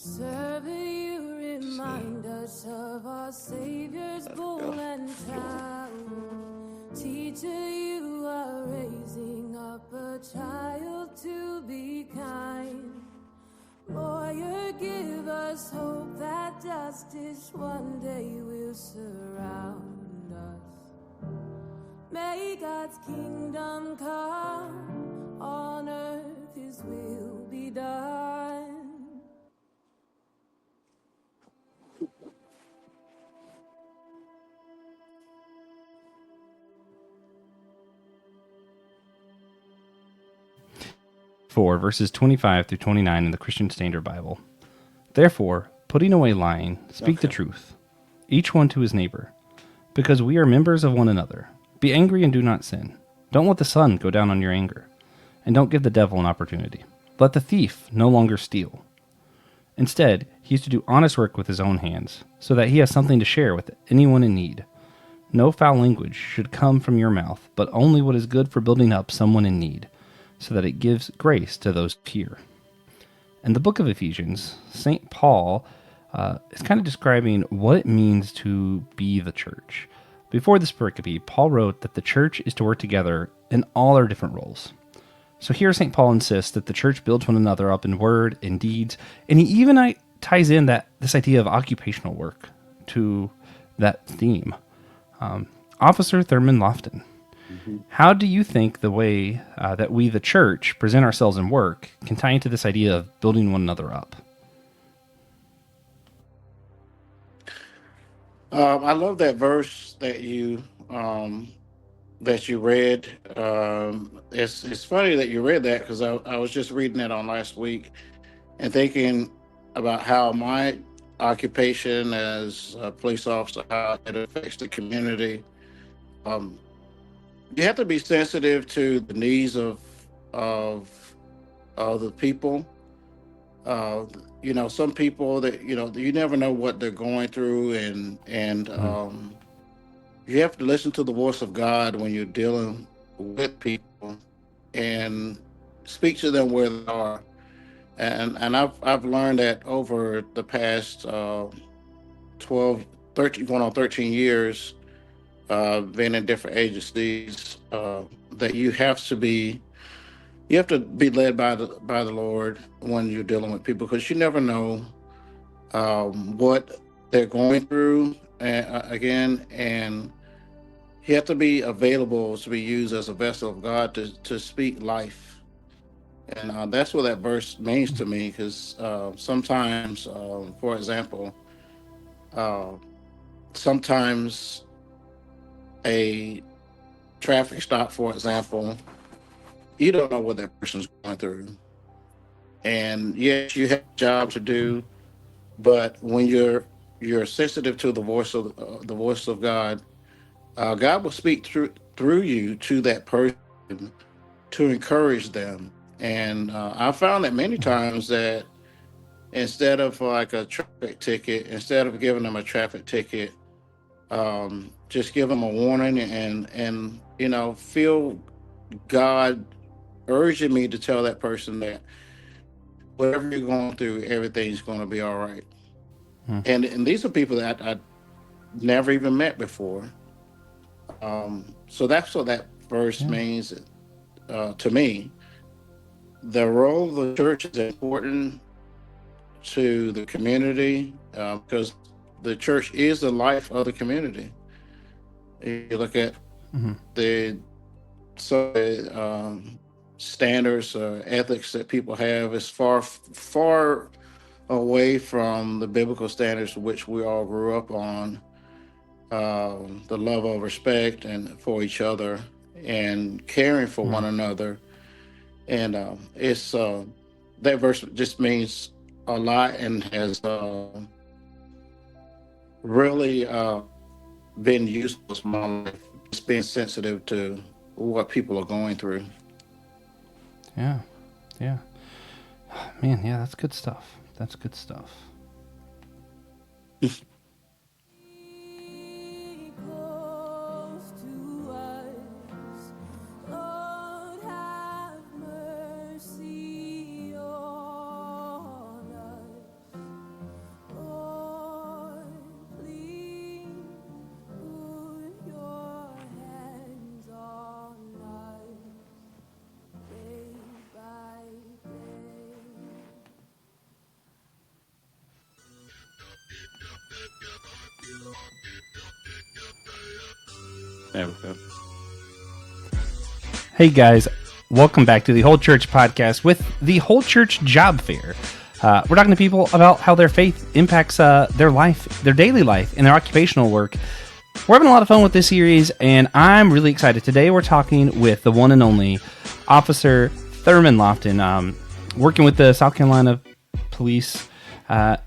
Serving you remind us of our Savior's bull and cow. Teacher, you are raising up a child to be kind. Lawyer, give us hope that justice one day will surround us. May God's kingdom come, on earth His will be done. Verses 25 through 29 in the Christian Standard Bible. Therefore, putting away lying, speak the truth, each one to his neighbor, because we are members of one another. Be angry and do not sin. Don't let the sun go down on your anger, and don't give the devil an opportunity. Let the thief no longer steal. Instead, he is to do honest work with his own hands, so that he has something to share with anyone in need. No foul language should come from your mouth, but only what is good for building up someone in need, so that it gives grace to those who hear. In the book of Ephesians, St. Paul is kind of describing what it means to be the church. Before this pericope, Paul wrote that the church is to work together in all our different roles. So here St. Paul insists that the church builds one another up in word and deeds, and he even ties in this idea of occupational work to that theme. Officer Thurman Lofton, how do you think the way that we, the church, present ourselves in work can tie into this idea of building one another up? I love that verse that you read. It's funny that you read that because I was just reading it on last week and thinking about how my occupation as a police officer, how it affects the community. Um, you have to be sensitive to the needs of the people. Uh, some people that you never know what they're going through, and you have to listen to the voice of God when you're dealing with people and speak to them where they are. And I've learned that over the past 12, 13, going on 13 years, being in different agencies, that you have to be led by the Lord when you're dealing with people, because you never know what they're going through. Again, and you have to be available to be used as a vessel of God to speak life. And that's what that verse means to me, because sometimes, for example, uh, sometimes a traffic stop, for example, you don't know what that person's going through. And yes, you have a job to do, but when you're sensitive to the voice of God, God will speak through you to that person to encourage them. And I found that many times that instead of like a traffic ticket, instead of giving them a traffic ticket, just give them a warning, and feel God urging me to tell that person that whatever you're going through, everything's going to be all right. Hmm. And these are people that I never even met before. So that's what that verse Yeah. means to me. The role of the church is important to the community, because the church is the life of the community. You look at Mm-hmm. the standards or ethics that people have is far away from the biblical standards which we all grew up on. The love of respect and for each other and caring for Mm-hmm. one another. And it's that verse just means a lot and has really been useful in my life. Just being sensitive to what people are going through. Yeah. Yeah. Man, yeah, that's good stuff. That's good stuff. Close to us, Lord, have mercy on us. There we go. Hey guys, welcome back to the Whole Church podcast with the Whole Church Job Fair. We're talking to people about how their faith impacts their life, their daily life, and their occupational work. We're having a lot of fun with this series, and I'm really excited. Today we're talking with the one and only Officer Thurman Lofton, working with the South Carolina Police. We're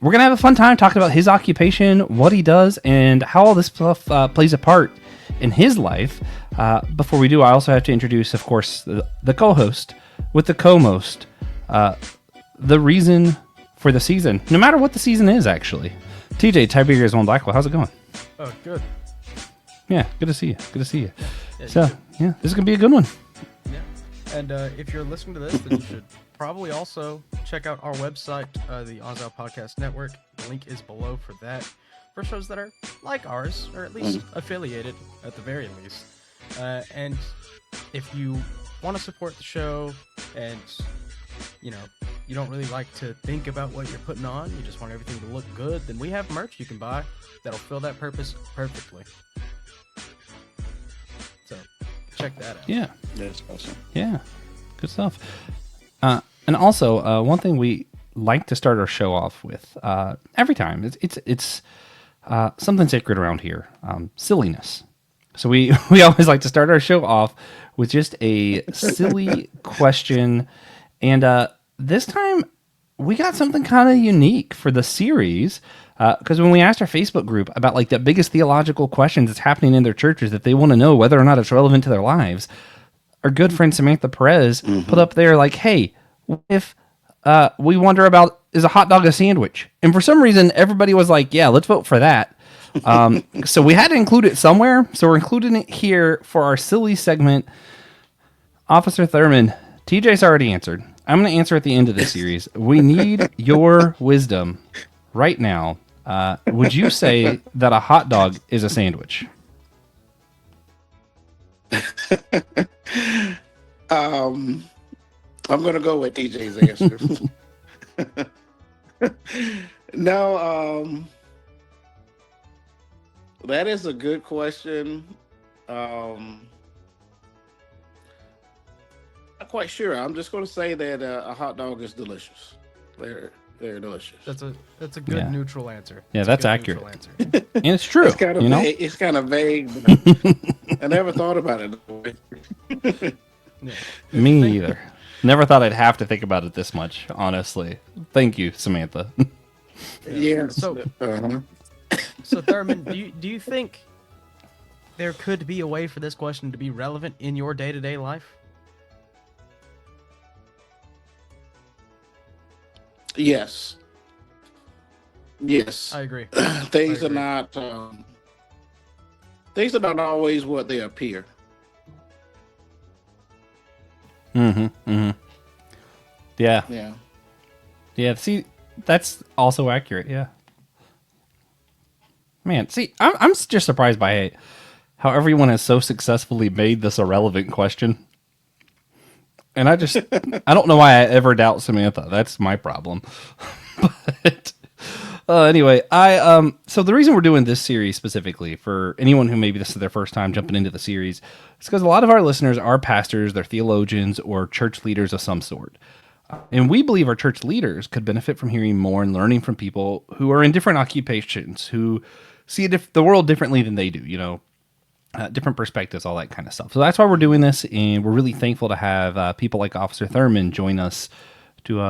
going to have a fun time talking about his occupation, what he does, and how all this stuff plays a part in his life. Before we do, I also have to introduce, of course, the co-host with the co-most, the reason for the season, no matter what the season is, actually. TJ, Tiberius One Blackwell, how's it going? Oh, good. Yeah, good to see you. Good to see you. Yeah, So, yeah, this is going to be a good one. Yeah. And if you're listening to this, then you should probably also check out our website, the Onsal Podcast Network. The link is below for that, for shows that are like ours, or at least affiliated at the very least. And if you want to support the show and, you know, you don't really like to think about what you're putting on, you just want everything to look good, then we have merch you can buy that'll fill that purpose perfectly. So, check that out. Yeah. That's awesome. Yeah. Good stuff. And also, one thing we like to start our show off with every time, it's something sacred around here, silliness. So we always like to start our show off with just a silly question. And this time we got something kind of unique for the series. Because when we asked our Facebook group about like the biggest theological questions that's happening in their churches that they want to know whether or not it's relevant to their lives, our good friend Samantha Perez put up there like, hey, if we wonder about, is a hot dog a sandwich? And for some reason, everybody was like, yeah, let's vote for that. So we had to include it somewhere. So we're including it here for our silly segment. Officer Thurman, TJ's already answered. I'm going to answer at the end of the series. We need your wisdom right now. Would you say that a hot dog is a sandwich? I'm going to go with DJ's answer. No, that is a good question. Not quite sure. I'm just going to say that a hot dog is delicious. They're delicious. That's a good neutral answer. Yeah, that's accurate. Answer. And it's true. It's kind of you know? vague. It's kind of vague. But I never thought about it that way. Yeah. Me either. Never thought I'd have to think about it this much, honestly. Thank you, Samantha. Yeah. So Thurman, do you think there could be a way for this question to be relevant in your day-to-day life? Yes. I agree. Things are not always what they appear. Yeah. Yeah. Yeah, see, that's also accurate, yeah. Man, see, I'm just surprised by how everyone has so successfully made this a relevant question. And I don't know why I ever doubt Samantha. That's my problem. But anyway, so the reason we're doing this series specifically for anyone who maybe this is their first time jumping into the series is because a lot of our listeners are pastors, they're theologians, or church leaders of some sort. And we believe our church leaders could benefit from hearing more and learning from people who are in different occupations, who see the world differently than they do, you know, different perspectives, all that kind of stuff. So that's why we're doing this, and we're really thankful to have people like Officer Thurman join us to,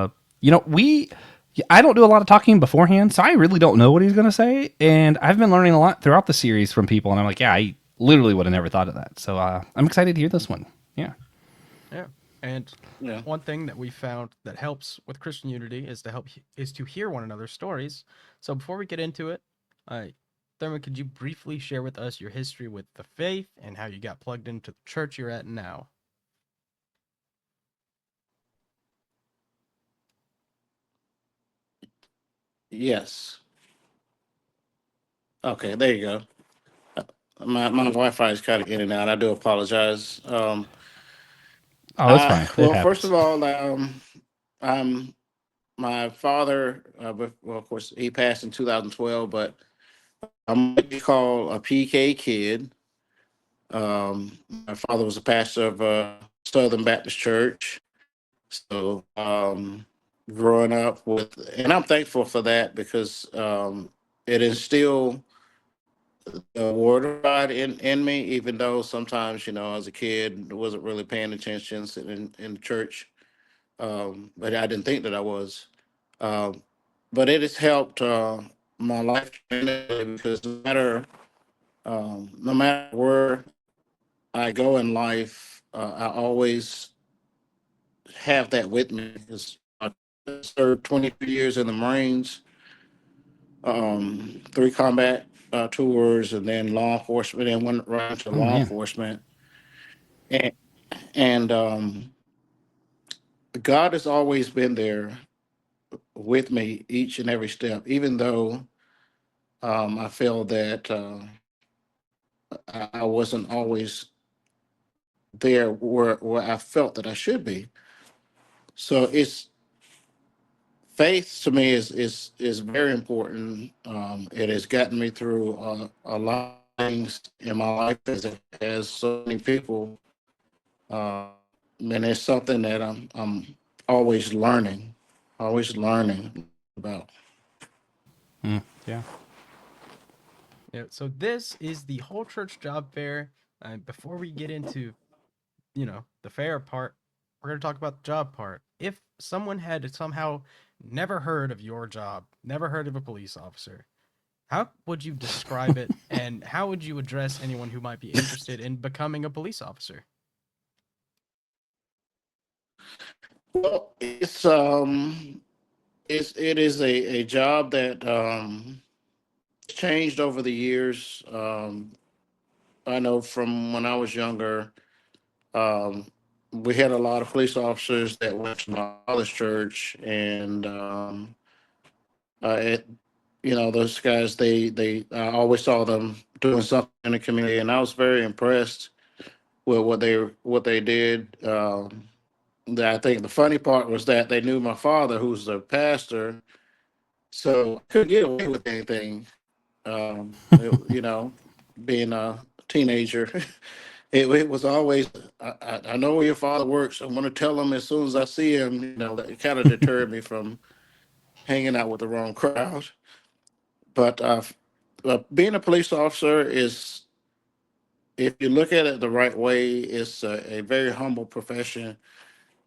I don't do a lot of talking beforehand, so I really don't know what he's going to say, and I've been learning a lot throughout the series from people, and I'm like, yeah, I literally would have never thought of that. So I'm excited to hear this one. Yeah. Yeah. And one thing that we found that helps with Christian unity is to hear one another's stories. So before we get into it, Thurman, could you briefly share with us your history with the faith and how you got plugged into the church you're at now? Yes. Okay, there you go. My Wi-Fi is kind of in and out. I do apologize. Oh, that's fine. Well, first of all, my father. Well, of course, he passed in 2012, but I'm what you call a PK kid. My father was a pastor of Southern Baptist Church. So growing up with, and I'm thankful for that because it instilled the word of God in me, even though sometimes, as a kid, I wasn't really paying attention sitting in church. But I didn't think that I was. Um, but it has helped my life tremendously because no matter where I go in life, I always have that with me. Because I served 22 years in the Marines, three combat tours, and then law enforcement, and went right into Oh law man. enforcement. And, and God has always been there with me each and every step, even though I feel that I wasn't always there where I felt that I should be. So it's faith to me is very important. It has gotten me through a lot of things in my life as it has so many people, uh, and it's something that I'm always learning about. Mm, yeah. Yeah, so this is the whole church job fair. Before we get into, the fair part, we're going to talk about the job part. If someone had somehow never heard of your job, never heard of a police officer, how would you describe it and how would you address anyone who might be interested in becoming a police officer? Well, it is a job that changed over the years. I know from when I was younger, um, we had a lot of police officers that went to my father's church, and it, those guys, they I always saw them doing something in the community, and I was very impressed with what they did. I think the funny part was that they knew my father, who's the pastor, so I couldn't get away with anything. Being a teenager, it was always, I know where your father works. I'm going to tell him as soon as I see him. That kind of deterred me from hanging out with the wrong crowd. But being a police officer is, if you look at it the right way, it's a very humble profession.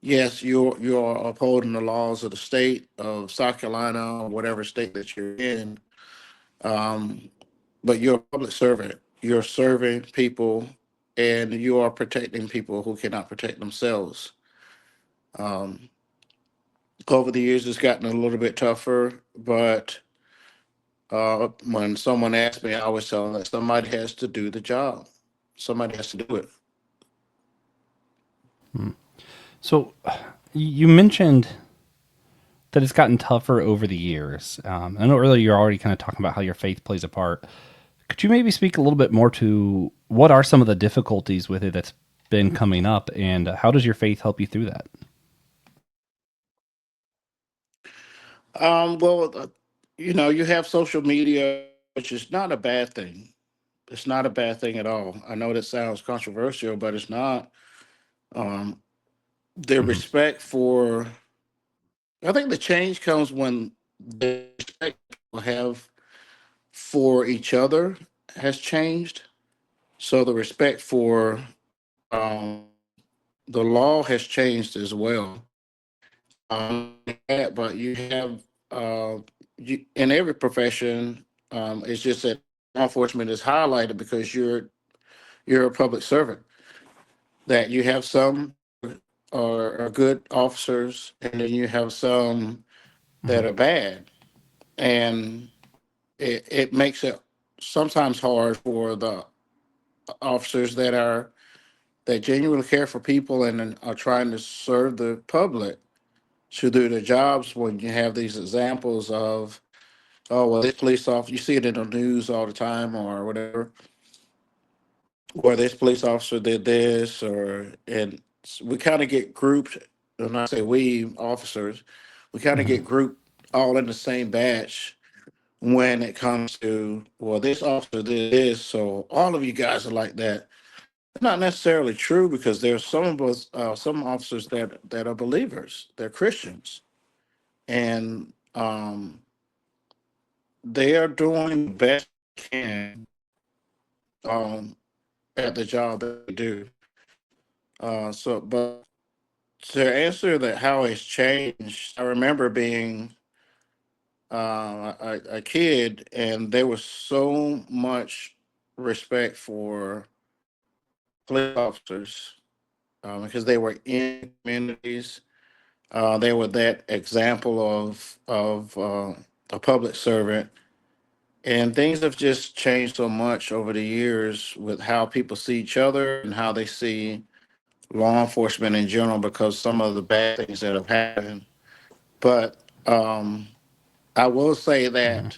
Yes, you're upholding the laws of the state of South Carolina or whatever state that you're in, um, but you're a public servant. You're serving people, and you are protecting people who cannot protect themselves. Um, Over the years, it's gotten a little bit tougher, but when someone asks me, I always tell them that somebody has to do the job. Somebody has to do it. Mm. So you mentioned that it's gotten tougher over the years. I know earlier you're already kind of talking about how your faith plays a part. Could you maybe speak a little bit more to what are some of the difficulties with it that's been coming up, and how does your faith help you through that? Well, you have social media, which is not a bad thing. It's not a bad thing at all. I know that sounds controversial, but it's not. Um, the Hmm. respect for, I think the change comes when the respect people have for each other has changed. So the respect for the law has changed as well. But you have in every profession. It's just that law enforcement is highlighted because you're a public servant. That you have some are good officers, and then you have some Hmm. that are bad, and it makes it sometimes hard for the officers that genuinely care for people and are trying to serve the public to do their jobs when you have these examples of, oh, well, this police officer, you see it in the news all the time or whatever, where this police officer did this, and we kind of get grouped. And I say we officers, we kind of Hmm. get grouped all in the same batch when it comes to, well, this officer did this, so all of you guys are like that. not necessarily true because there's some of us, some officers that are believers, they're Christians, and they are doing the best they can um, at the job that they do. But to answer that, how it's changed, I remember being a kid, and there was so much respect for police officers because they were in communities. They were that example of a public servant, and things have just changed so much over the years with how people see each other and how they see law enforcement in general because some of the bad things that have happened. But I will say Hmm. that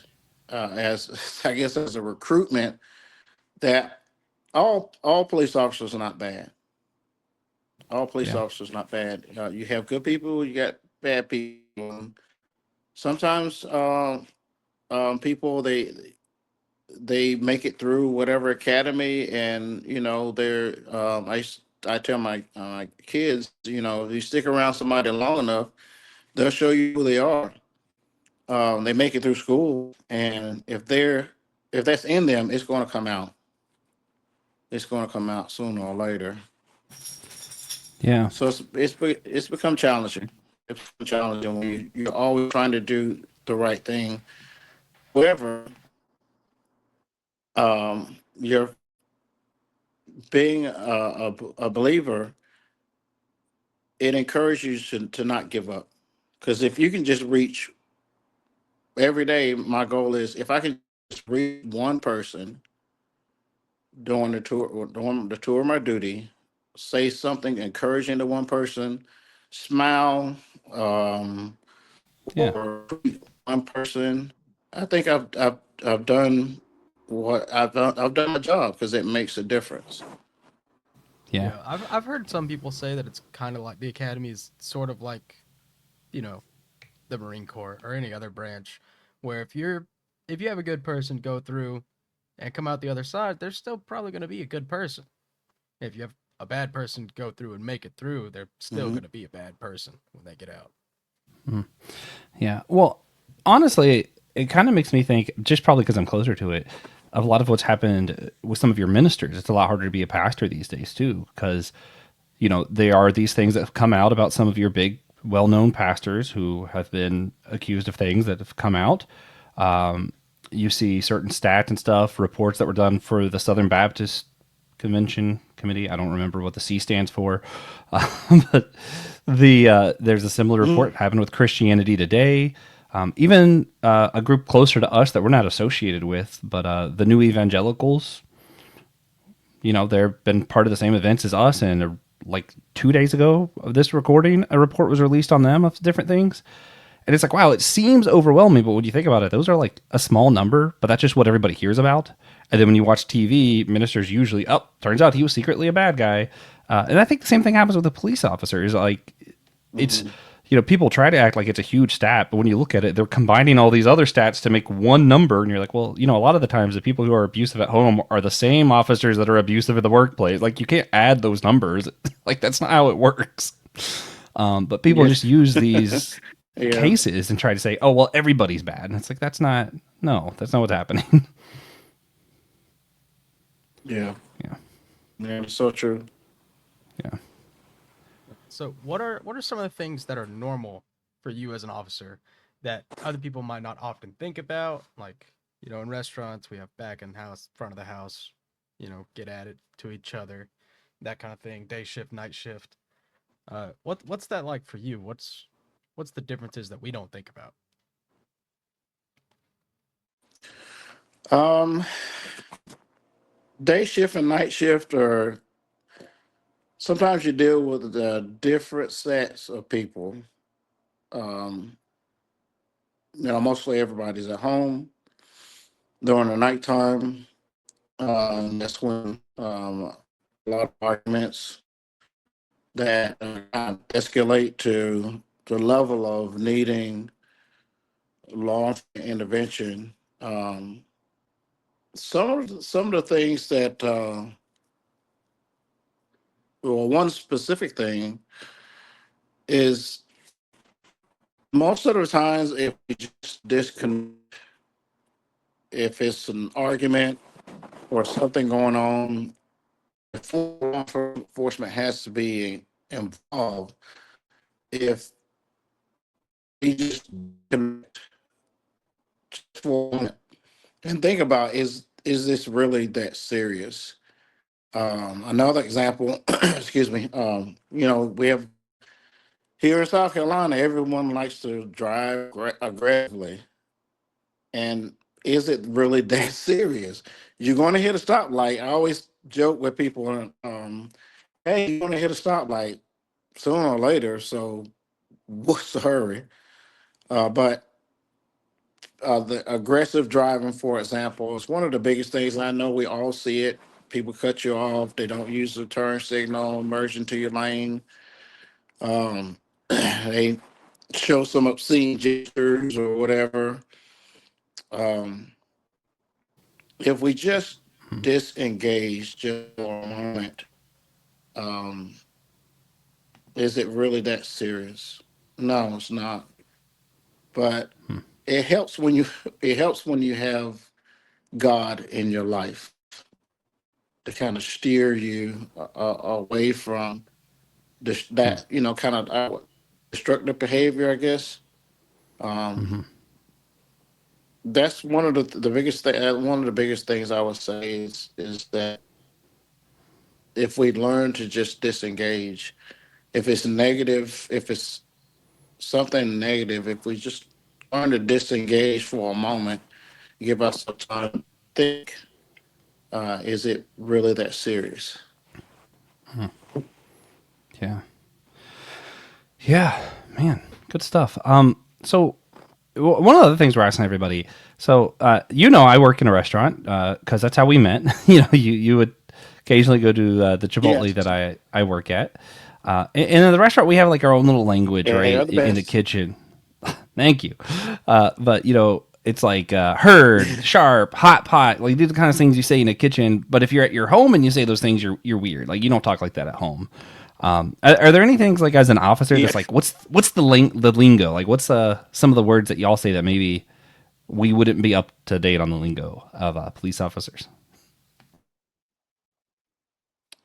as I guess as a recruitment, that all police officers are not bad. All police Yeah. officers not bad. You have good people, you got bad people. Sometimes people they make it through whatever academy, and they're I tell my kids, if you stick around somebody long enough, they'll show you who they are. They make it through school, and if that's in them, it's going to come out. It's going to come out sooner or later. Yeah. So it's become challenging. It's become challenging when you're always trying to do the right thing. However, you're being a believer. It encourages you to not give up. Because if you can just reach every day, my goal is if I can just reach one person during the tour of my duty, say something encouraging to one person, smile, um, Yeah. or one person. I think I've done what I've done my job because it makes a difference. Yeah. Yeah, I've heard some people say that it's kind of like the academy is sort of like, you know, the Marine Corps or any other branch, where if you have a good person go through and come out the other side, they're still probably going to be a good person. If you have a bad person go through and make it through, they're still Hmm. going to be a bad person when they get out. Mhm. Yeah. Well, honestly, it kind of makes me think, just probably because I'm closer to it, of a lot of what's happened with some of your ministers. It's a lot harder to be a pastor these days too, because there are these things that have come out about some of your big, well-known pastors who have been accused of things that have come out. You see certain stats and stuff, reports that were done for the Southern Baptist Convention Committee. I don't remember what the C stands for, but there's a similar report happened with Christianity Today. Even a group closer to us that we're not associated with, but the New Evangelicals. They've been part of the same events as us, and like 2 days ago of this recording, a report was released on them of different things. And it's like, wow, it seems overwhelming, but when you think about it, those are like a small number, but that's just what everybody hears about. And then when you watch TV, ministers usually, oh, turns out he was secretly a bad guy. And I think the same thing happens with the police officers. Like, it's, Hmm. people try to act like it's a huge stat, but when you look at it, they're combining all these other stats to make one number. And you're like, well, a lot of the times the people who are abusive at home are the same officers that are abusive in the workplace. Like, you can't add those numbers. Like, that's not how it works. But people Yeah. just use these Yeah. cases and try to say, oh, well, everybody's bad. And it's like, no, that's not what's happening. Yeah. Yeah. Yeah. It's so true. Yeah. So, what are some of the things that are normal for you as an officer that other people might not often think about? Like, in restaurants, we have back in house, front of the house, get at it to each other, that kind of thing. Day shift, night shift. What's that like for you? What's the differences that we don't think about? Um, Day shift and night shift are sometimes you deal with different sets of people. Um, Mostly everybody's at home during the nighttime. That's when a lot of arguments that kind of escalate to the level of needing law intervention. Some of the things that well, one specific thing is most of the times if we just disconnect, if it's an argument or something going on, before law enforcement has to be involved. If we just disconnect for a moment and think about is this really that serious? Another example, excuse me. We have here in South Carolina, everyone likes to drive aggressively, and is it really that serious? You're going to hit a stoplight. I always joke with people, hey, you're going to hit a stoplight sooner or later, so what's the hurry? But the aggressive driving, for example, is one of the biggest things. I know we all see it. People cut you off. They don't use the turn signal, merge into your lane. Um, they show some obscene gestures or whatever. Um, if we just disengage just for a moment, um, is it really that serious? No, it's not. But it helps when you it helps when you have God in your life to kind of steer you away from that kind of destructive behavior, I guess. Um, that's one of the biggest thing. One of the biggest things I would say is that if we learn to just disengage, if it's negative, if it's something negative, if we just learn to disengage for a moment, give ourselves time to think, is it really that serious? Yeah. Yeah, man, good stuff. So one of the other things we're asking everybody. So, I work in a restaurant because that's how we met. You would occasionally go to the Chipotle Yes. that I work at, and in the restaurant we have like our own little language, Yeah, right, you're the in the best. kitchen. Thank you. But it's like herd, sharp, hot pot. Like these are the kind of things you say in a kitchen. But if you're at your home and you say those things, you're weird. Like you don't talk like that at home. Are there any things like as an officer Yeah. that's like what's the lingo? Like what's some of the words that y'all say that maybe we wouldn't be up to date on the lingo of police officers?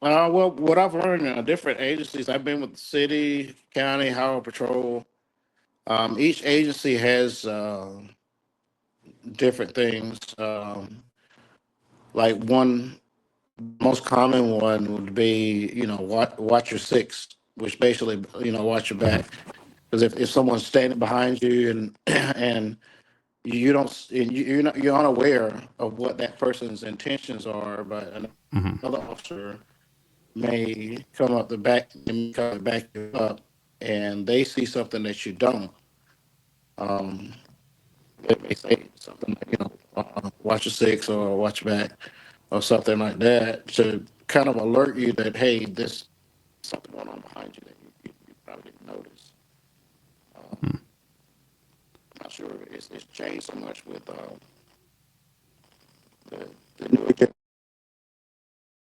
Well, what I've learned in different agencies, I've been with the city, county, highway patrol. Each agency has different things. Like one most common one would be, watch your six, which basically, watch your back. Because if someone's standing behind you and and you don't, and you're unaware of what that person's intentions are, but another officer may come up the back, they may come back you up, and they see something that you don't. Um, they may say something like, watch your six or watch your back or something like that to kind of alert you that, hey, there's something going on behind you that you probably didn't notice. Not sure it's changed so much with the, the newer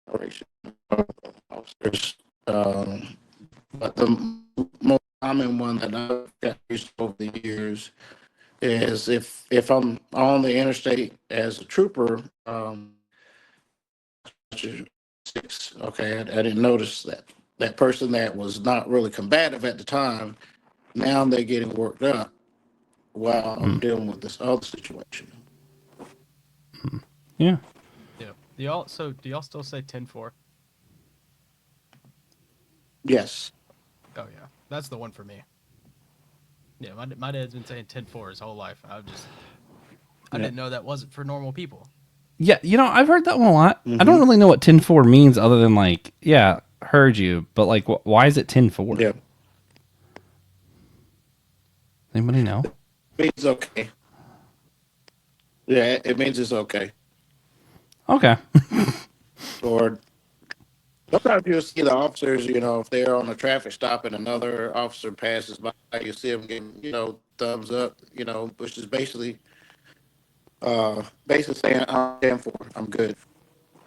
generation of officers. But the most common one that I've got used to over the years is if I'm on the interstate as a trooper, six, okay, I didn't notice that person that was not really combative at the time. Now they're getting worked up while I'm dealing with this other situation. Yeah. Yeah. Do y'all still say 10-4? Yes. Oh yeah, that's the one for me. Yeah, my dad's been saying 10-4 his whole life. I Yeah. didn't know that wasn't for normal people. Yeah, I've heard that one a lot. I don't Mm-hmm. really know what 10-4 means other than like, yeah, heard you, but like why is it 10-4? Yeah. Anybody know? Means okay. Yeah, it means it's okay. Okay. Or sometimes you'll see the officers, if they're on a traffic stop and another officer passes by, you see them getting, thumbs up, which is basically saying, I'm 10 for, I'm good.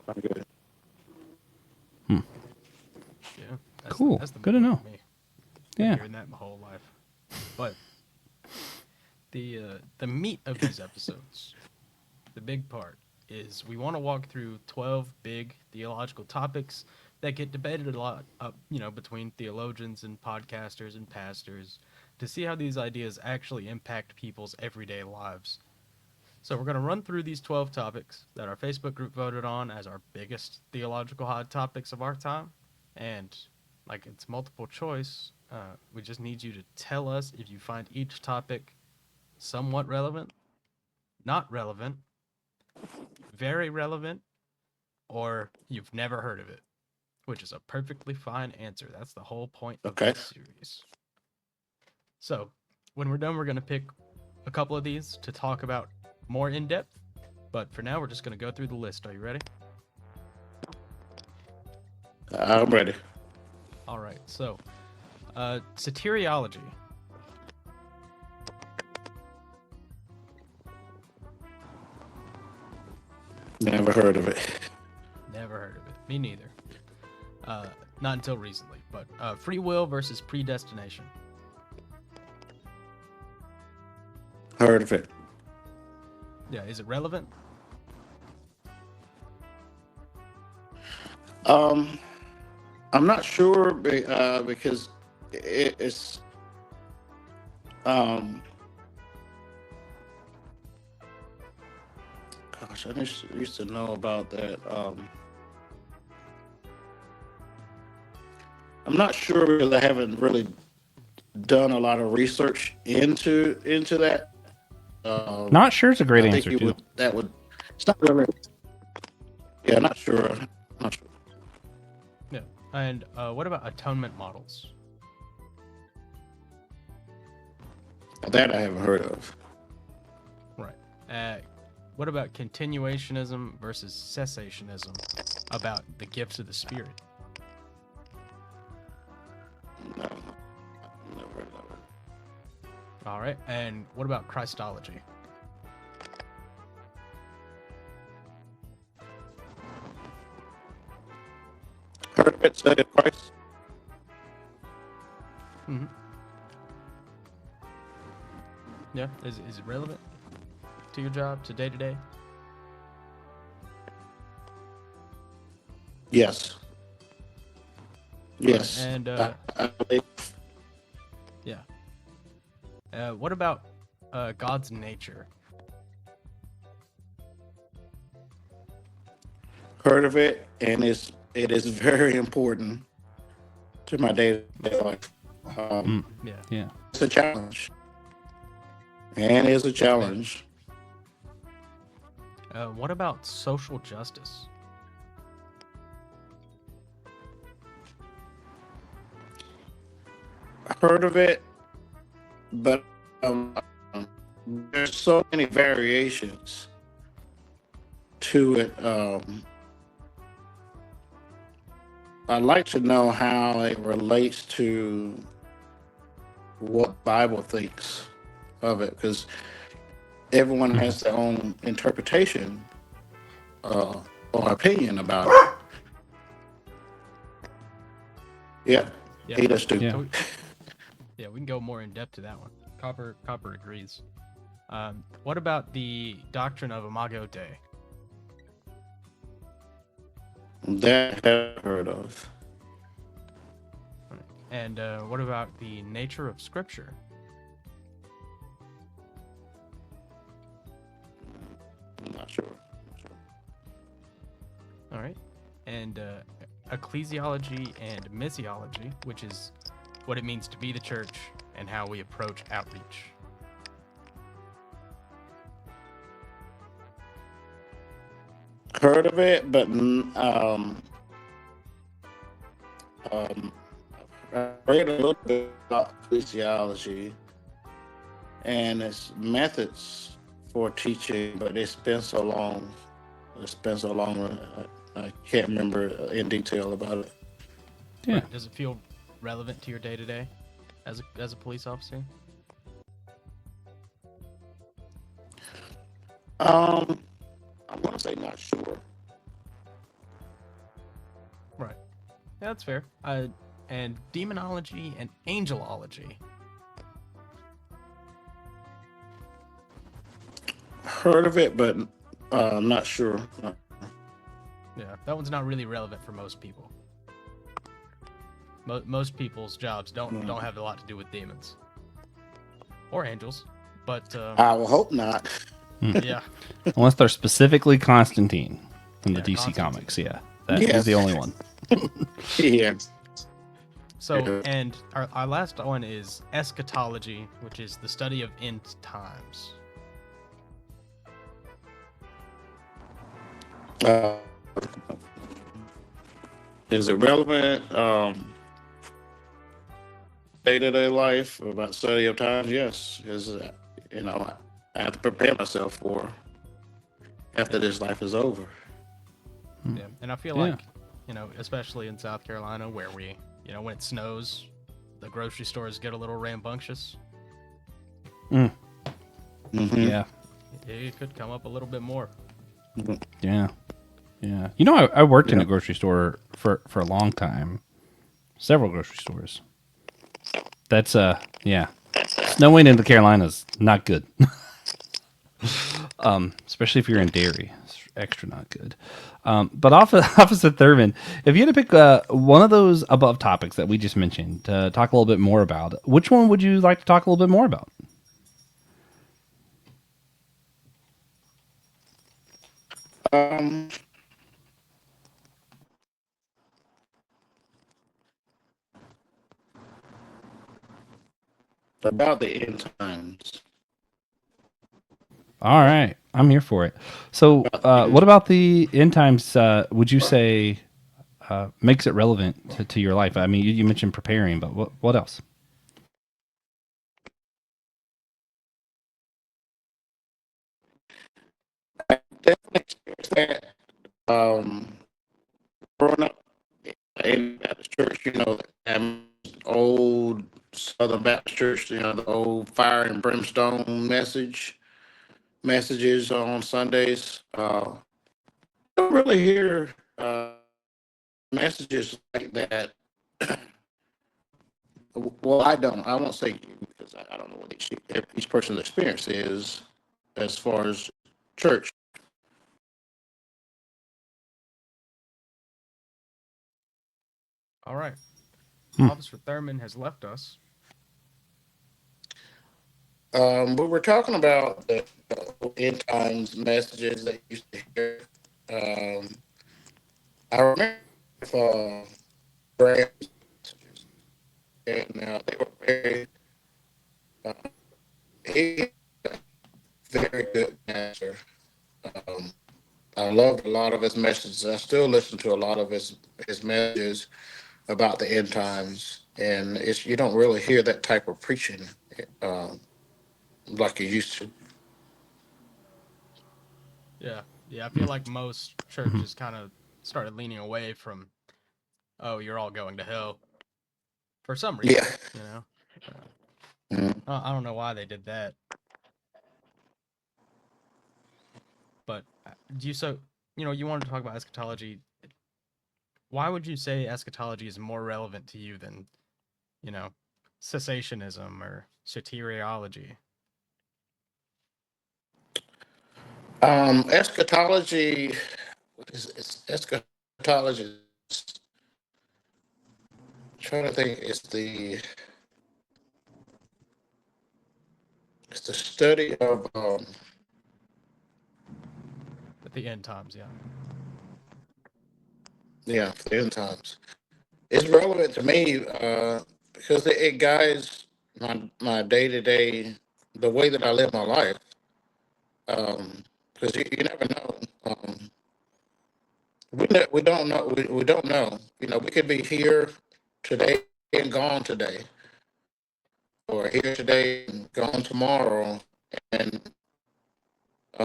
I'm good. Cool. That's the Good big to one know. for me. Been Yeah. hearing that my whole life. But the meat of these episodes, the big part, is we want to walk through 12 big theological topics that get debated a lot, between theologians and podcasters and pastors, to see how these ideas actually impact people's everyday lives. So we're going to run through these 12 topics that our Facebook group voted on as our biggest theological hot topics of our time. And like it's multiple choice, we just need you to tell us if you find each topic somewhat relevant, not relevant, very relevant, or you've never heard of it, which is a perfectly fine answer. That's the whole point of Okay. this series. So when we're done, we're going to pick a couple of these to talk about more in depth. But for now, we're just going to go through the list. Are you ready? I'm ready. All right. So, soteriology. Never heard of it. Never heard of it. Me neither. Not until recently. But free will versus predestination. Heard of it. Yeah. Is it relevant? I'm not sure because it's gosh, I used to know about that. I'm not sure because I haven't really done a lot of research into that. Not sure is a great I think answer, you too. would. That would. It's not really. Yeah, not sure. Not sure. Yeah. And what about atonement models? That I haven't heard of. Right. What about continuationism versus cessationism about the gifts of the Spirit? No, never heard of it. All right. And what about Christology? Heard of it. Study of Christ. Mm-hmm. Yeah. Is it relevant to your job, to day to day? Yes. Yes. And I believe yeah. What about God's nature? heard of it, and it is very important to my day-to-day life. Yeah. Yeah. It's a challenge, and it's a challenge. What about social justice? Heard of it, but there's so many variations to it. I'd like to know how it relates to what Bible thinks of it, because everyone has their own interpretation or opinion about it. Yeah, Yeah. he does too. Yeah. So yeah, we can go more in depth to that one. Copper agrees. What about the doctrine of Imago Dei? That I've heard of. And what about the nature of Scripture? I'm not sure. All right. And ecclesiology and missiology, which is what it means to be the church and how we approach outreach. Heard of it, but I read a little bit about ecclesiology and its methods for teaching, but it's been so long. I can't remember in detail about it. Yeah. Right. Does it feel relevant to your day to day as a police officer? I want to say not sure. Right. Yeah, that's fair. and demonology and angelology. Heard of it, but I'm not sure. Yeah, that one's not really relevant for most people. Most people's jobs don't have a lot to do with demons or angels, but I will hope not. yeah, Unless they're specifically Constantine from the Yeah, DC Constantine. Comics. Yeah, that Yes. is the only one. Yeah. So, and our last one is eschatology, which is the study of end times. Is it relevant? Day-to-day life about study of times? Yes. Is I have to prepare myself for after this life is over. Yeah, and I feel Yeah. like, especially in South Carolina, where we, when it snows, the grocery stores get a little rambunctious. Mm-hmm. Yeah. It could come up a little bit more. Yeah. Yeah. I worked in a grocery store for a long time. Several grocery stores. That's yeah. Snowing in the Carolinas, not good. Especially if you're in dairy. It's extra not good. But opposite Thurman, if you had to pick one of those above topics that we just mentioned to talk a little bit more about, which one would you like to talk a little bit more about? About the end times. All right, I'm here for it. So, what about the end times? Would you say makes it relevant to your life? I mean, you mentioned preparing, but what else? Definitely experienced that. Growing up in Baptist church, old Southern Baptist church, the old fire and brimstone messages on Sundays. Don't really hear messages like that. Well, I don't. I won't say you because I don't know what each person's experience is as far as church. All right. Officer Thurman has left us. We were talking about the end times messages that you used to hear. Um, I remember Graham's messages, and they were uh, he very good pastor. Um, I loved a lot of his messages. I still listen to a lot of his messages about the end times, and you don't really hear that type of preaching um, like you used to. Yeah. Yeah, I feel like most churches kind of started leaning away from, oh, you're all going to hell for some reason, Yeah. Mhm. I don't know why they did that, but you wanted to talk about eschatology. Why would you say eschatology is more relevant to you than, you know, cessationism or soteriology? Eschatology. What is it? Eschatology? Trying to think. It's the study of At the end times, yeah. the end times. It's relevant to me because it guides my day to day, the way that I live my life. Because you never know. We don't know. We don't know. We could be here today and gone today, or here today and gone tomorrow. And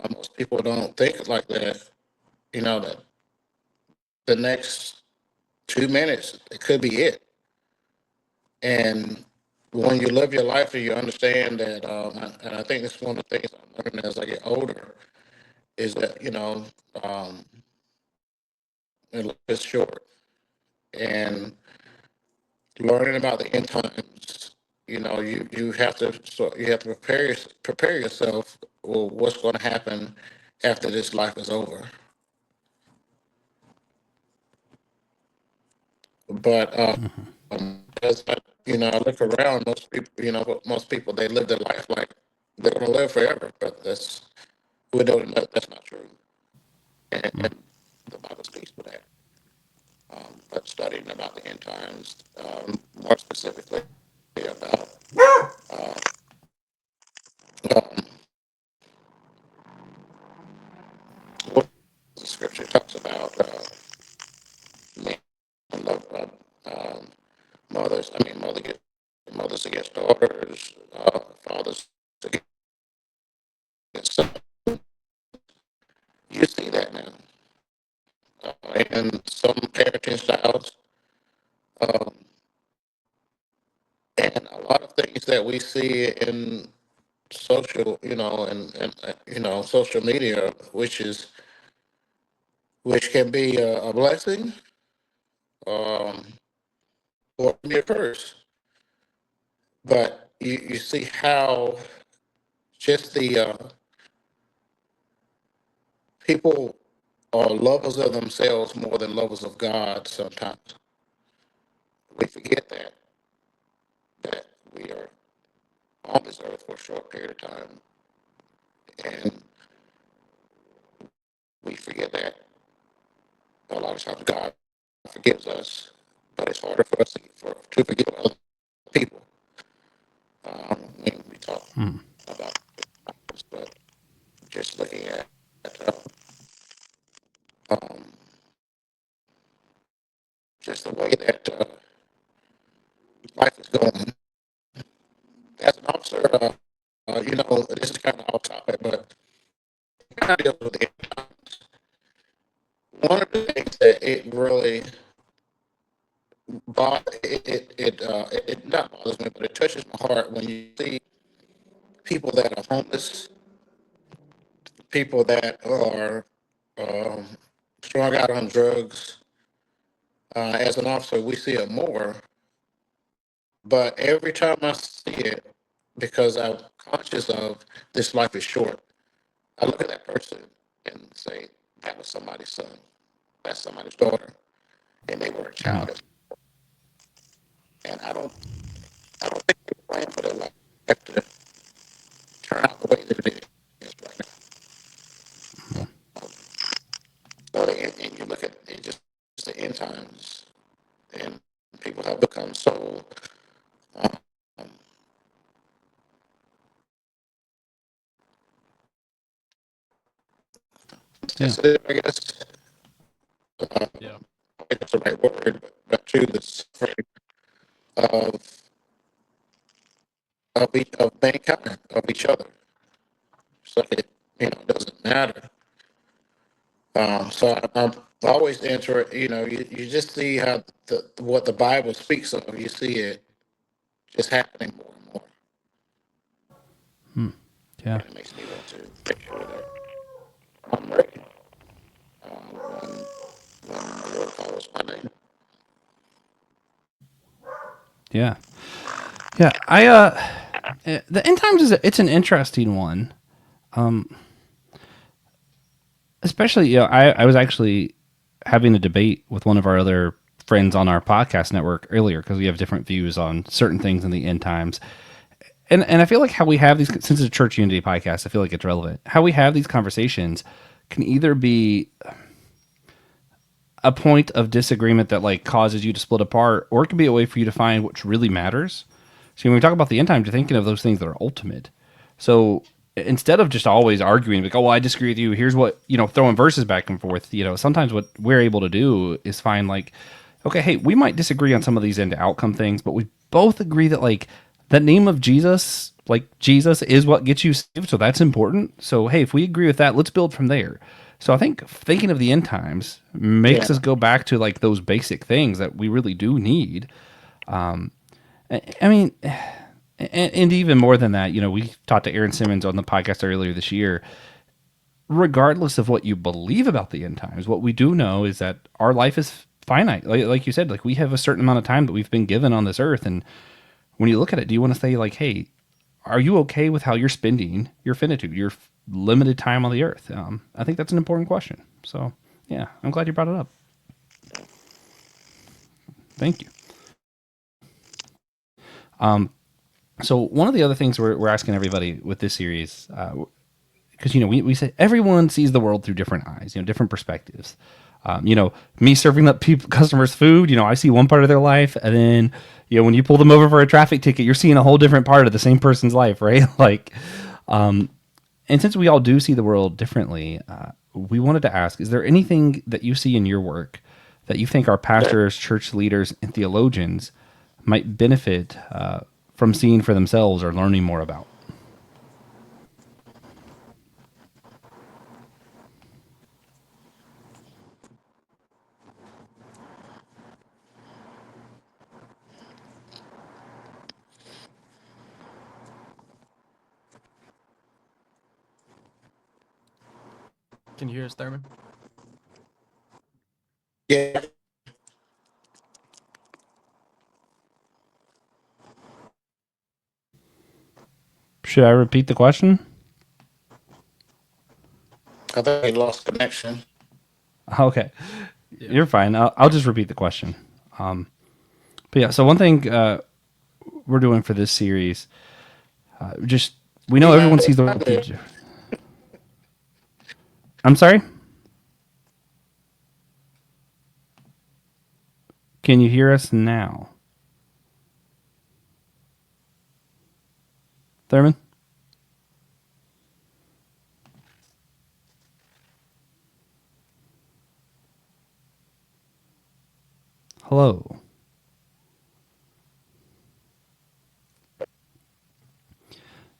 most people don't think like that. That the next 2 minutes it could be it. And when you live your life and you understand that, and I think it's one of the things I'm learning as I get older, is that life is short, and learning about the end times, you have to prepare yourself. Well, what's going to happen after this life is over? But as I look around, most people they live their life like they're going to live forever, but we know that's not true, and the Bible speaks to that. But studying about the end times, more specifically about um, what the scripture talks about men love mothers. I mean, mothers against daughters, fathers against sons. You see that now, and some parenting styles, um, and a lot of things that we see in social, social media, which can be a blessing, um, or it can be a curse. But you see how just the people are lovers of themselves more than lovers of God. Sometimes we forget that we are on this earth for a short period of time, and we forget that a lot of times God forgives us, but it's harder for us to forgive other people. When we talk about this, but just looking at um, just the way that life is going. As an officer, this is kind of off topic, but it kind of deals with it. One of the things that it really it not bothers me, but it touches my heart when you see people that are homeless, people that are um, strung out on drugs. As an officer, we see it more, but every time I see it, because I'm conscious of this life is short, I look at that person and say, that was somebody's son, that's somebody's daughter, and they were a child. And I don't think they plan for their life to turn out the way that it is right now. So, and you look at it, just the end times, and people have become so um, Yeah. sensitive, I guess. Uh, Yeah. I think that's the right word, but to the suffering of of mankind, of each other. So it doesn't matter. I'm always interested. You just see how what the Bible speaks of. You see it just happening more and more, Yeah. and it makes me want to make sure that I'm ready when the Lord calls my name. Yeah. Yeah. The end times it's an interesting one. Especially, I was actually having a debate with one of our other friends on our podcast network earlier because we have different views on certain things in the end times. And I feel like how we have these, since it's a church unity podcast, I feel like it's relevant. How we have these conversations can either be a point of disagreement that like causes you to split apart, or it can be a way for you to find what really matters. So when we talk about the end times, you're thinking of those things that are ultimate. So instead of just always arguing, like, oh, well, I disagree with you. Here's what, throwing verses back and forth, sometimes what we're able to do is find like, okay, hey, we might disagree on some of these end outcome things, but we both agree that like the name of Jesus, like Jesus is what gets you saved. So that's important. So, hey, if we agree with that, let's build from there. So I think thinking of the end times makes Yeah, us go back to like those basic things that we really do need. I mean, and even more than that, we talked to Aaron Simmons on the podcast earlier this year. Regardless of what you believe about the end times, what we do know is that our life is finite. Like you said, like we have a certain amount of time that we've been given on this earth, and when you look at it, do you want to say like, hey, are you okay with how you're spending your finitude, your limited time on the earth? I think that's an important question. So yeah, I'm glad you brought it up. Thank you. So one of the other things we're asking everybody with this series, because we say everyone sees the world through different eyes, different perspectives. Me serving up customers food, I see one part of their life, and then when you pull them over for a traffic ticket, you're seeing a whole different part of the same person's life, right? And since we all do see the world differently, we wanted to ask: is there anything that you see in your work that you think our pastors, church leaders, and theologians might benefit from seeing for themselves or learning more about? Can you hear us, Thurman? Yeah. Should I repeat the question? I think he lost connection. Okay, Yeah. you're fine. I'll just repeat the question. But yeah, so one thing we're doing for this series, we know everyone sees the world through. I'm sorry. Can you hear us now, Thurman? Hello.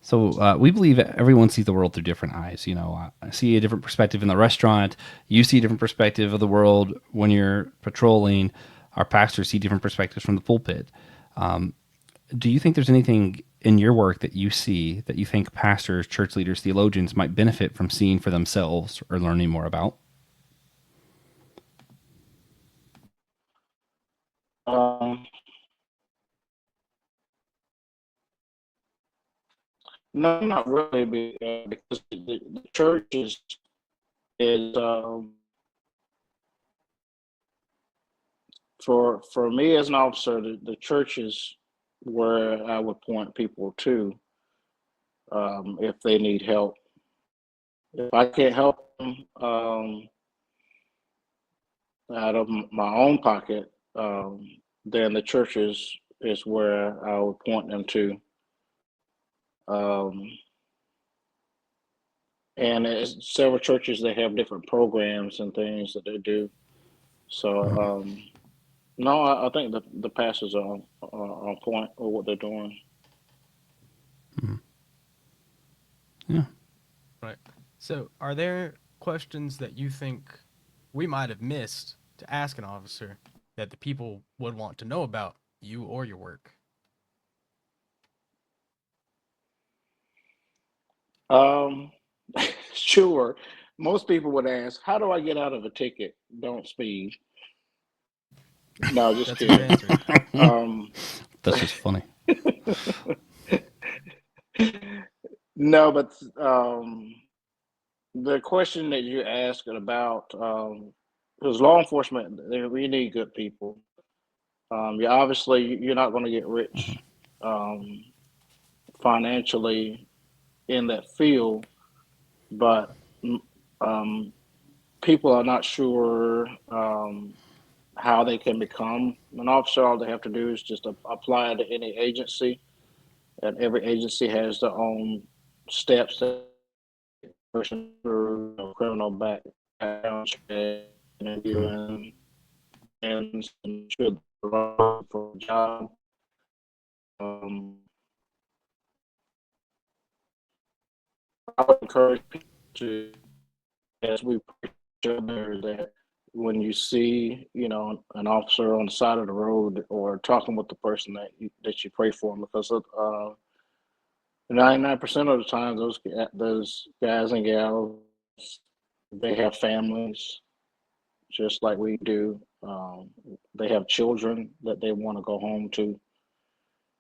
So we believe everyone sees the world through different eyes. I see a different perspective in the restaurant. You see a different perspective of the world when you're patrolling. Our pastors see different perspectives from the pulpit. Do you think there's anything in your work that you see that you think pastors, church leaders, theologians might benefit from seeing for themselves or learning more about? Um, no, not really, because the church is for me as an officer, the church is where I would point people to if they need help. If I can't help them out of my own pocket, then the church is where I would point them to. Um, and it's several churches that have different programs and things that they do. So no, I think the pastors are on point with what they're doing. Yeah. Right. So, are there questions that you think we might have missed to ask an officer that the people would want to know about you or your work? Um, sure. Most people would ask, "How do I get out of a ticket? Don't speed." No, just That's a good kidding. answer. Um, That's just funny. no, but the question that you asked about, because law enforcement, we need good people. You obviously you're not going to get rich um, financially in that field, but um, people are not sure how they can become an officer. All they have to do is just apply to any agency, and every agency has their own steps that person through criminal background check, interviewing, and should run for a job. Um, I would encourage people to, as we preach earlier, that when you see, an officer on the side of the road or talking with the person that you pray for, because 99% of the time, those guys and gals, they have families just like we do, Um, they have children that they want to go home to,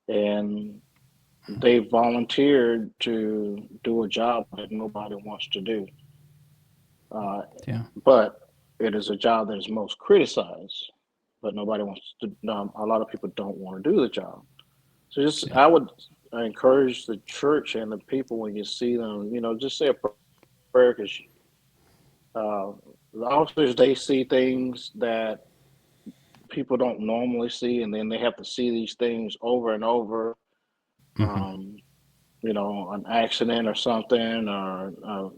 and they volunteered to do a job that nobody wants to do. Uh, Yeah. but it is a job that is most criticized, but nobody wants to. A lot of people don't want to do the job. So just, Yeah. I would encourage the church and the people when you see them, just say a prayer because uh, the officers, they see things that people don't normally see, and then they have to see these things over and over. Hmm. Um, an accident or something, or a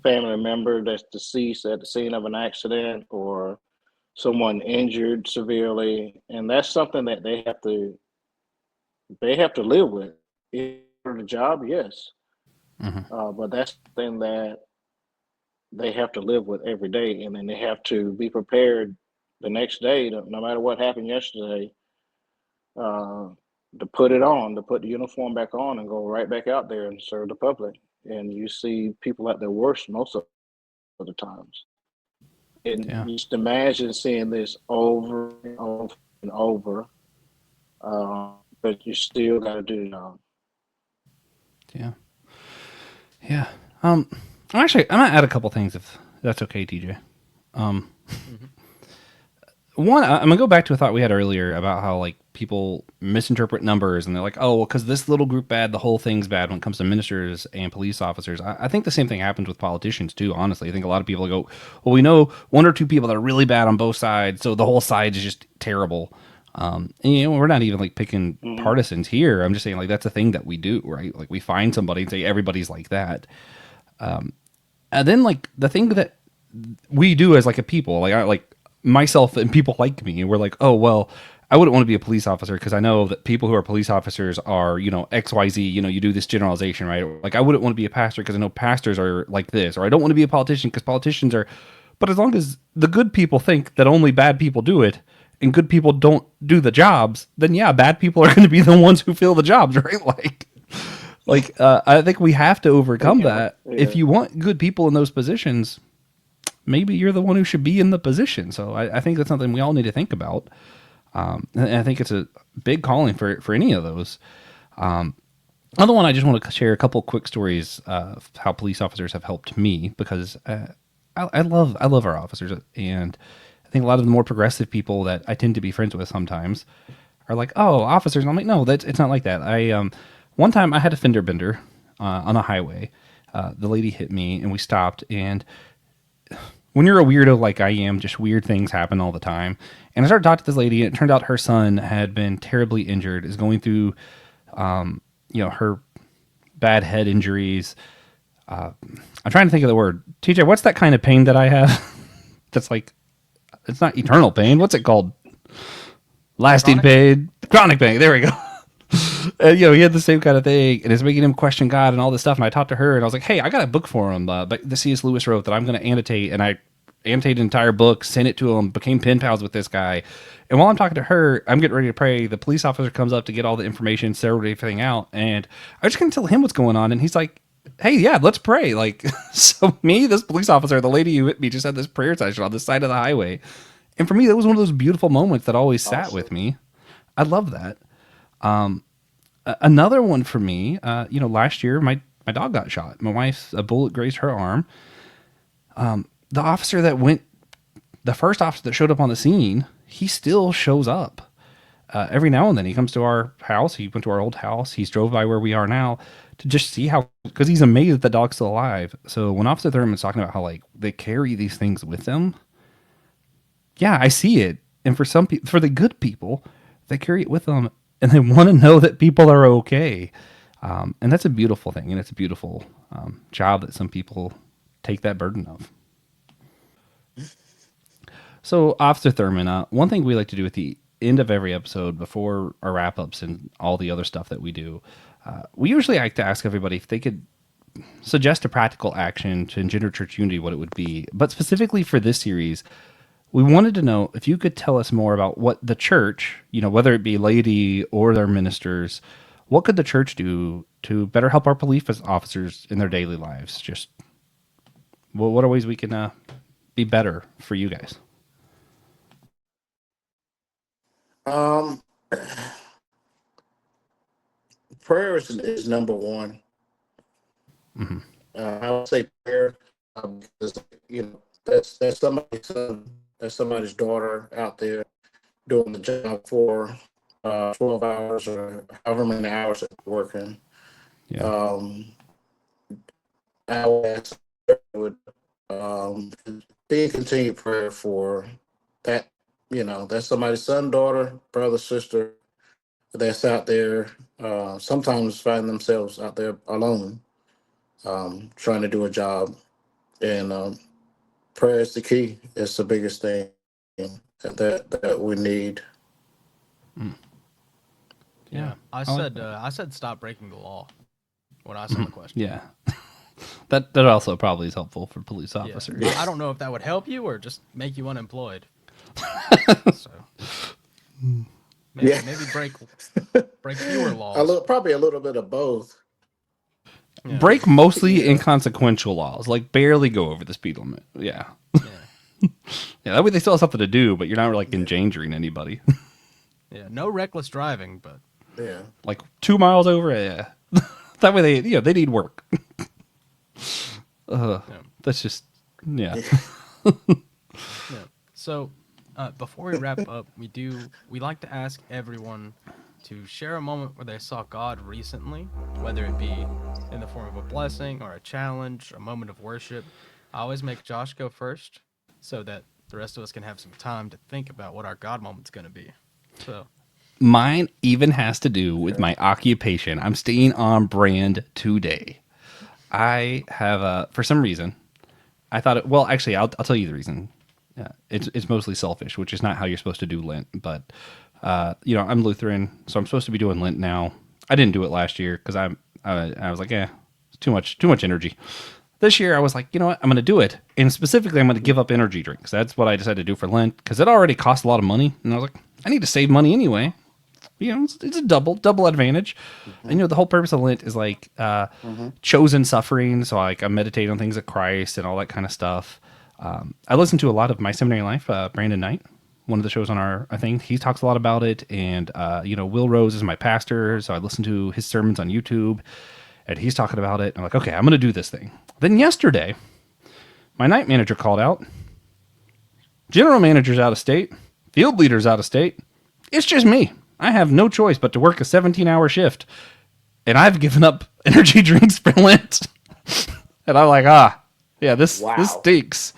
family member that's deceased at the scene of an accident, or someone injured severely, and that's something that they have to live with. In the job, yes, Hmm. but that's something that they have to live with every day, and then they have to be prepared the next day, no matter what happened yesterday, uh, to put it on, to put the uniform back on, and go right back out there and serve the public. And you see people at their worst most of the times. And Yeah. you just imagine seeing this over and over and over, but you still got to do the job. Yeah. Yeah. Um, I'm gonna add a couple things if that's okay, TJ. Um, Hmm. One, I'm gonna go back to a thought we had earlier about how like people misinterpret numbers and they're like, oh, well, because this little group bad, the whole thing's bad when it comes to ministers and police officers. I think the same thing happens with politicians too. Honestly, I think a lot of people go, well, we know one or two people that are really bad on both sides, so the whole side is just terrible. And we're not even like picking Hmm. partisans here. I'm just saying like that's a thing that we do, right? Like we find somebody and say everybody's like that. And then like the thing that we do as like a people, like I like myself and people like me, we're like, oh well, I wouldn't want to be a police officer because I know that people who are police officers are, XYZ, you do this generalization, right? Like I wouldn't want to be a pastor because I know pastors are like this, or I don't want to be a politician because politicians are. But as long as the good people think that only bad people do it and good people don't do the jobs, then yeah, bad people are going to be the ones who fill the jobs, right? I think we have to overcome Yeah, that. If yeah. you want good people in those positions, maybe you're the one who should be in the position. So I think that's something we all need to think about. And I think it's a big calling for any of those. Another one, I just want to share a couple quick stories of how police officers have helped me because I love our officers, and I think a lot of the more progressive people that I tend to be friends with sometimes are like, oh, officers. And I'm like, no, it's not like that. One time I had a fender bender on a highway. The lady hit me, and we stopped, and when you're a weirdo like I am, just weird things happen all the time. And I started talking to this lady, and it turned out her son had been terribly injured, is going through, her bad head injuries. I'm trying to think of the word. TJ, what's that kind of pain that I have? That's like, it's not eternal pain. What's it called? Lasting Chronic. pain, chronic pain. There we go. And, he had the same kind of thing, and it's making him question God and all this stuff. And I talked to her, and I was like, "Hey, I got a book for him, but the C.S. Lewis wrote that I'm going to annotate." And I annotated an entire book, sent it to him, became pen pals with this guy. And while I'm talking to her, I'm getting ready to pray. The police officer comes up to get all the information, settle everything out, and I was just going to tell him what's going on. And he's like, "Hey, yeah, let's pray." Like, so me, this police officer, the lady who hit me, just had this prayer session on the side of the highway. And for me, that was one of those beautiful moments that always sat with Awesome. me. I love that. Another one for me, last year my dog got shot. My wife's a bullet grazed her arm. The officer that went, the first officer that showed up on the scene, he still shows up. Every now and then he comes to our house. He went to our old house. He's drove by where we are now to just see how, because he's amazed that the dog's still alive. So when Officer Thurman's talking about how like they carry these things with them, yeah, I see it. And for some people, for the good people, they carry it with them and they want to know that people are okay. And that's a beautiful thing. And it's a beautiful job that some people take that burden of. So, Officer Thurman, one thing we like to do at the end of every episode before our wrap ups and all the other stuff that we do, we usually like to ask everybody if they could suggest a practical action to engender church unity, what it would be. But specifically for this series, we wanted to know if you could tell us more about what the church, whether it be laity or their ministers, what could the church do to better help our police officers in their daily lives? Just what are ways we can be better for you guys? Um, prayer is number one. Hmm. I would say prayer because that's somebody's son, that's somebody's daughter out there doing the job for 12 hours or however many hours they're working. Yeah. Um, I would ask would um, be in continued prayer for that. That's somebody's son, daughter, brother, sister that's out there. Sometimes find themselves out there alone, trying to do a job, and prayer is the key. It's the biggest thing that we need. Mm. Yeah. Yeah, I I like said that. I said stop breaking the law when I saw Mhm. the question. Yeah. That also probably is helpful for police Yeah, officers. Yeah, I don't know if that would help you or just make you unemployed. So maybe yeah. maybe break fewer A laws. little, probably a little bit of both. Yeah, Break mostly Yeah. inconsequential laws, like barely go over the speed limit. Yeah. yeah, Yeah, that way they still have something to do, but you're not like Yeah. endangering anybody. yeah. No reckless driving, but Yeah. Like 2 miles over, yeah. That way they need work. yeah, That's just yeah. Yeah. yeah. So before we wrap up, we like to ask everyone to share a moment where they saw God recently, whether it be in the form of a blessing or a challenge, a moment of worship. I always make Josh go first so that the rest of us can have some time to think about what our God moment's going to be. So, Mine even has to do with Okay. my occupation. I'm staying on brand today. I have for some reason I thought it. Well, actually, I'll tell you the reason. It's mostly selfish, which is not how you're supposed to do Lent. But I'm Lutheran, so I'm supposed to be doing Lent now. I didn't do it last year because I was like, it's too much energy. This year, I was like, you know what, I'm going to do it, and specifically, I'm going to give up energy drinks. That's what I decided to do for Lent because it already cost a lot of money, and I was like, I need to save money anyway. It's a double advantage. And Hmm. the whole purpose of Lent is like Hmm. chosen suffering. So like I meditate on things of Christ and all that kind of stuff. I listen to a lot of My Seminary Life, Brandon Knight, one of the shows on our I think he talks a lot about it. And Will Rose is my pastor, so I listen to his sermons on YouTube, and he's talking about it. I'm like, okay, I'm going to do this thing. Then yesterday, my night manager called out. General manager's out of state. Field leader's out of state. It's just me. I have no choice but to work a 17-hour shift. And I've given up energy drinks for Lent. And I'm like, yeah, this Wow. stinks.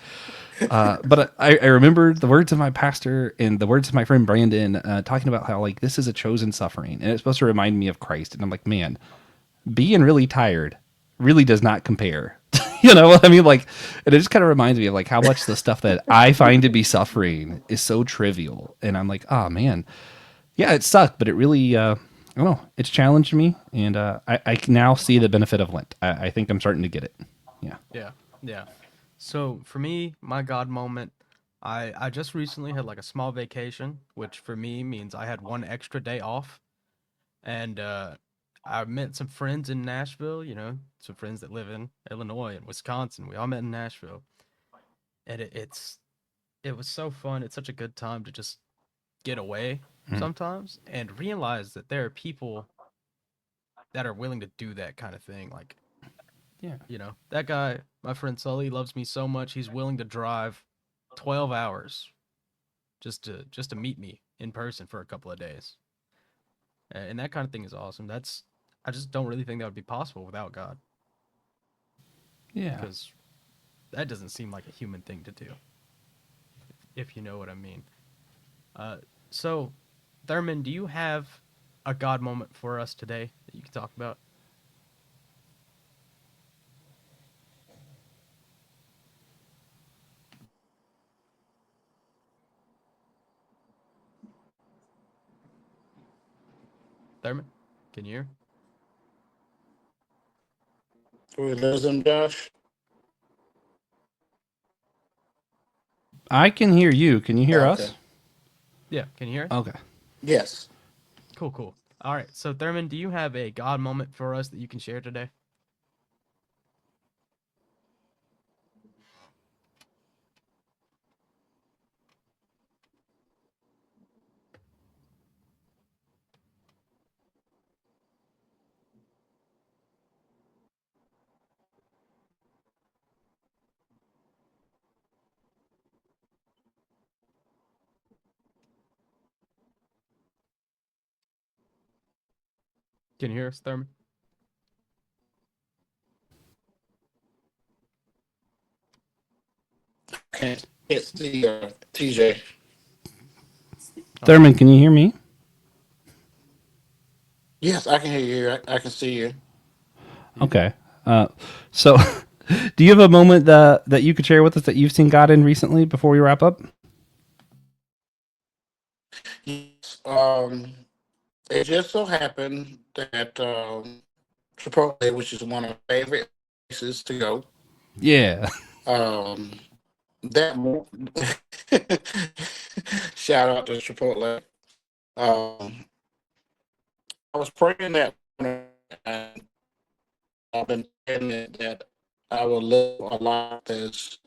But I remembered the words of my pastor and the words of my friend Brandon talking about how like this is a chosen suffering. And it's supposed to remind me of Christ. And I'm like, man, being really tired really does not compare. You know what I mean? Like, and it just kind of reminds me of like how much the stuff that I find to be suffering is so trivial. And I'm like, oh man, yeah, it sucked, but it really, I don't know, it's challenged me, and I can now see the benefit of Lent. I think I'm starting to get it. Yeah. yeah, yeah. So, for me, my God moment, I just recently had like a small vacation, which for me means I had one extra day off. And I met some friends in Nashville, some friends that live in Illinois and Wisconsin. We all met in Nashville. And it was so fun. It's such a good time to just get away Mm. sometimes and realize that there are people that are willing to do that kind of thing. Like, Yeah. that guy, my friend Sully, loves me so much he's willing to drive 12 hours just to meet me in person for a couple of days. And that kind of thing is awesome. I just don't really think that would be possible without God, Yeah. because that doesn't seem like a human thing to do, if you know what I mean. Uh, so, Thurman, do you have a God moment for us today that you can talk about? Thurman, can you hear? We listen, Josh. I can hear you. Can you hear Okay. us? Yeah, can you hear us? Okay. Yes. Cool, cool. All right. So, Thurman, do you have a God moment for us that you can share today? Can you hear us, Thurman? Can't see TJ. Thurman, can you hear me? Yes, I can hear you. I can see you. Okay. So, do you have a moment that you could share with us that you've seen God in recently before we wrap up? Yes, it just so happened that Chipotle, which is one of my favorite places to go, Yeah. um, that shout out to Chipotle. Um, I was praying that morning, and I've been praying that I will live a life that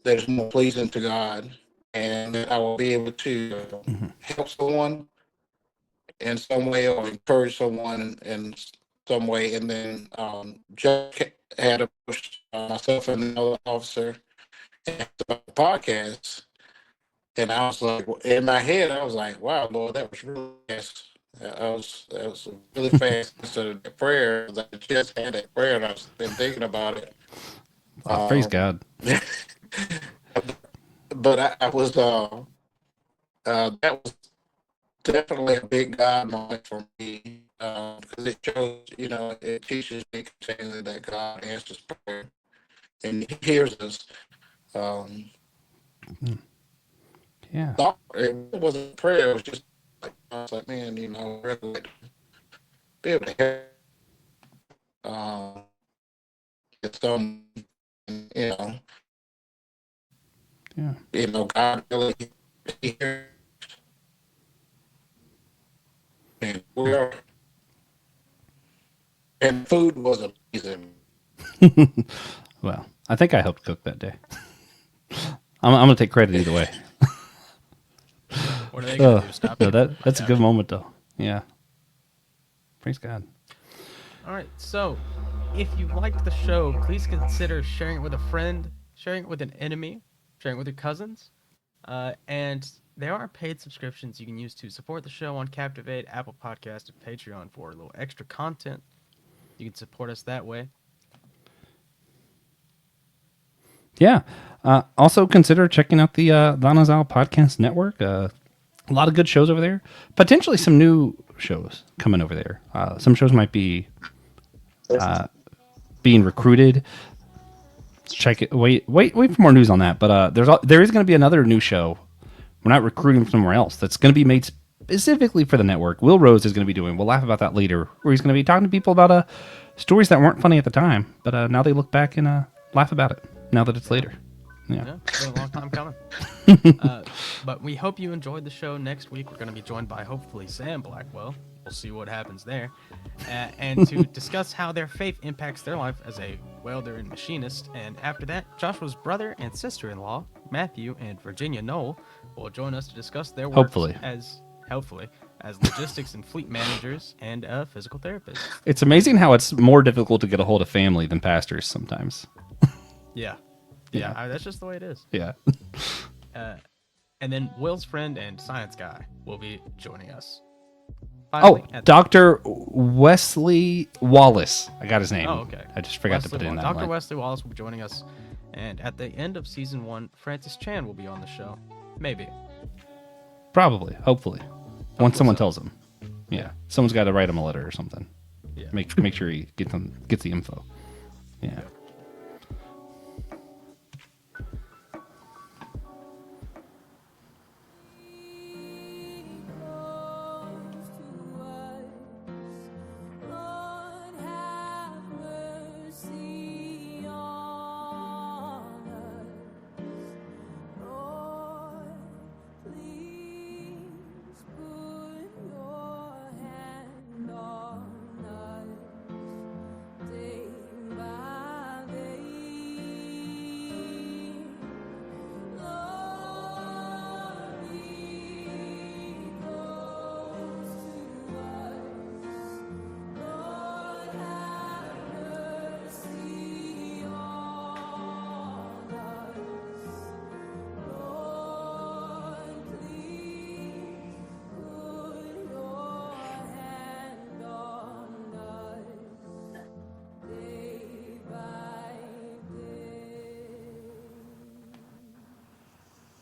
is more pleasing to God, and that I will be able to Mhm. help someone in some way or encourage someone in some way. And then just had a myself and another officer about the podcast, and I was like, in my head, I was like, "Wow, Lord, that was really fast." That was really fast. So the prayer, I just had that prayer, and I've been thinking about it. Praise Um, God. but I was that was definitely a big God moment for me, because it shows, it teaches me continually that God answers prayer and He hears us. Um, Yeah. it wasn't prayer; it was just like I was like, man, I'd really like to be able to help get some, you know, Yeah. God really He hears, and and food was amazing. Well, I think I helped cook that day. I'm going to take credit either way. What are they gonna do? Stop No, you from that's a good having? moment though. Yeah. Praise God. All right. So, if you liked the show, please consider sharing it with a friend, sharing it with an enemy, sharing it with your cousins. And there are paid subscriptions you can use to support the show on Captivate, Apple Podcast, and Patreon for a little extra content. You can support us that way. Yeah. Also consider checking out the Vanazal Podcast Network. A lot of good shows over there. Potentially some new shows coming over there. Some shows might be being recruited. Check it. Wait for more news on that. But there is going to be another new show. We're not recruiting from somewhere else. That's going to be made specifically for the network. Will Rose is going to be doing. We'll laugh about that later. Where he's going to be talking to people about stories that weren't funny at the time, but now they look back and laugh about it. Now that it's later. Yeah. Yeah, it's been a long time coming. But we hope you enjoyed the show. Next week, we're going to be joined by hopefully Sam Blackwell. We'll see what happens there. And to discuss how their faith impacts their life as a welder and machinist. And after that, Joshua's brother and sister-in-law, Matthew and Virginia Knoll, will join us to discuss their work hopefully, as logistics and fleet managers and a physical therapist. It's amazing how it's more difficult to get a hold of family than pastors sometimes. Yeah. Yeah. That's just the way it is. Yeah. And then Will's friend and science guy will be joining us. Finally, Dr. Wesley Wallace. I got his name. Oh, okay. I just forgot to put it in that Dr. line. Wesley Wallace will be joining us. And at the end of season 1, Francis Chan will be on the show. Maybe. Probably. Hopefully. Once someone so. tells him. Yeah. Someone's got to write him a letter or something. Yeah. Make sure he gets the info. Yeah.